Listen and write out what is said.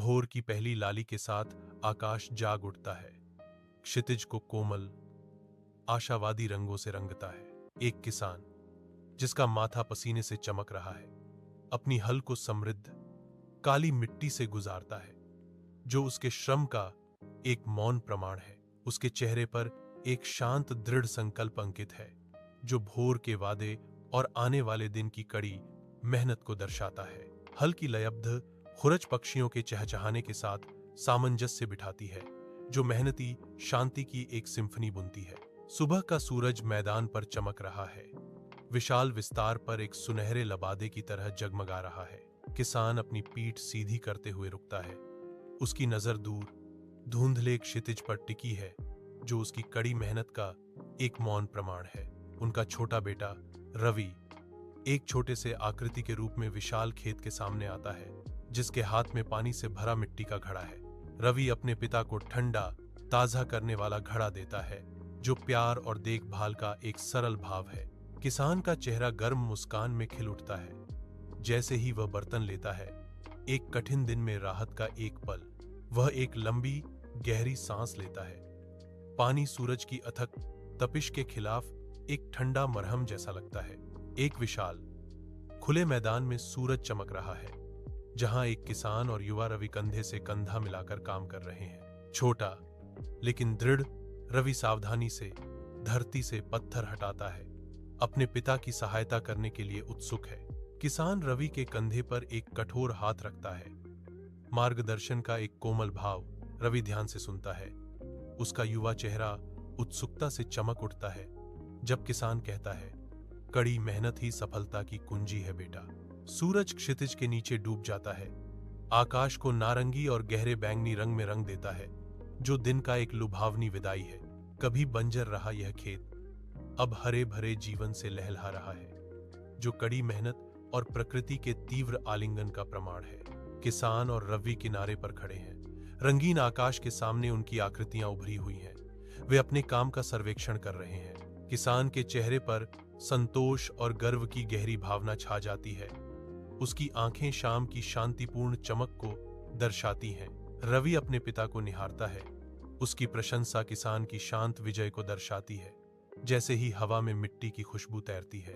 भोर की पहली लाली के साथ आकाश जाग उठता है, क्षितिज को कोमल आशावादी रंगों से रंगता है। एक किसान जिसका माथा पसीने से चमक रहा है, अपनी हल को समृद्ध काली मिट्टी से गुजारता है, जो उसके श्रम का एक मौन प्रमाण है। उसके चेहरे पर एक शांत दृढ़ संकल्प अंकित है, जो भोर के वादे और आने वाले दिन की कड़ी मेहनत को दर्शाता है। हल की लयबद्ध खुरच पक्षियों के चहचहाने के साथ सामंजस्य बिठाती है, जो मेहनती शांति की एक सिम्फनी बुनती है। सुबह का सूरज मैदान पर चमक रहा है, विशाल विस्तार पर एक सुनहरे लबादे की तरह जगमगा रहा है। किसान अपनी पीठ सीधी करते हुए रुकता है, उसकी नजर दूर धुंधले क्षितिज पर टिकी है, जो उसकी कड़ी मेहनत का एक मौन प्रमाण है। उनका छोटा बेटा रवि एक छोटे से आकृति के रूप में विशाल खेत के सामने आता है, जिसके हाथ में पानी से भरा मिट्टी का घड़ा है। रवि अपने पिता को ठंडा ताजा करने वाला घड़ा देता है, जो प्यार और देखभाल का एक सरल भाव है। किसान का चेहरा गर्म मुस्कान में खिल उठता है जैसे ही वह बर्तन लेता है। एक कठिन दिन में राहत का एक पल। वह एक लंबी गहरी सांस लेता है। पानी सूरज की अथक तपिश के खिलाफ एक ठंडा मरहम जैसा लगता है। एक विशाल खुले मैदान में सूरज चमक रहा है, जहां एक किसान और युवा रवि कंधे से कंधा मिलाकर काम कर रहे हैं। छोटा लेकिन दृढ़ रवि सावधानी से धरती से पत्थर हटाता है, अपने पिता की सहायता करने के लिए उत्सुक है। किसान रवि के कंधे पर एक कठोर हाथ रखता है, मार्गदर्शन का एक कोमल भाव। रवि ध्यान से सुनता है, उसका युवा चेहरा उत्सुकता से चमक उठता है जब किसान कहता है, कड़ी मेहनत ही सफलता की कुंजी है बेटा। सूरज क्षितिज के नीचे डूब जाता है, आकाश को नारंगी और गहरे बैंगनी रंग में रंग देता है, जो दिन का एक लुभावनी विदाई है। कभी बंजर रहा यह खेत अब हरे भरे जीवन से लहलहा रहा है, जो कड़ी मेहनत और प्रकृति के तीव्र आलिंगन का प्रमाण है। किसान और रवि किनारे पर खड़े हैं, रंगीन आकाश के सामने उनकी आकृतियां उभरी हुई हैं। वे अपने काम का सर्वेक्षण कर रहे हैं। किसान के चेहरे पर संतोष और गर्व की गहरी भावना छा जाती है, उसकी आंखें शाम की शांतिपूर्ण चमक को दर्शाती हैं। रवि अपने पिता को निहारता है, उसकी प्रशंसा किसान की शांत विजय को दर्शाती है, जैसे ही हवा में मिट्टी की खुशबू तैरती है।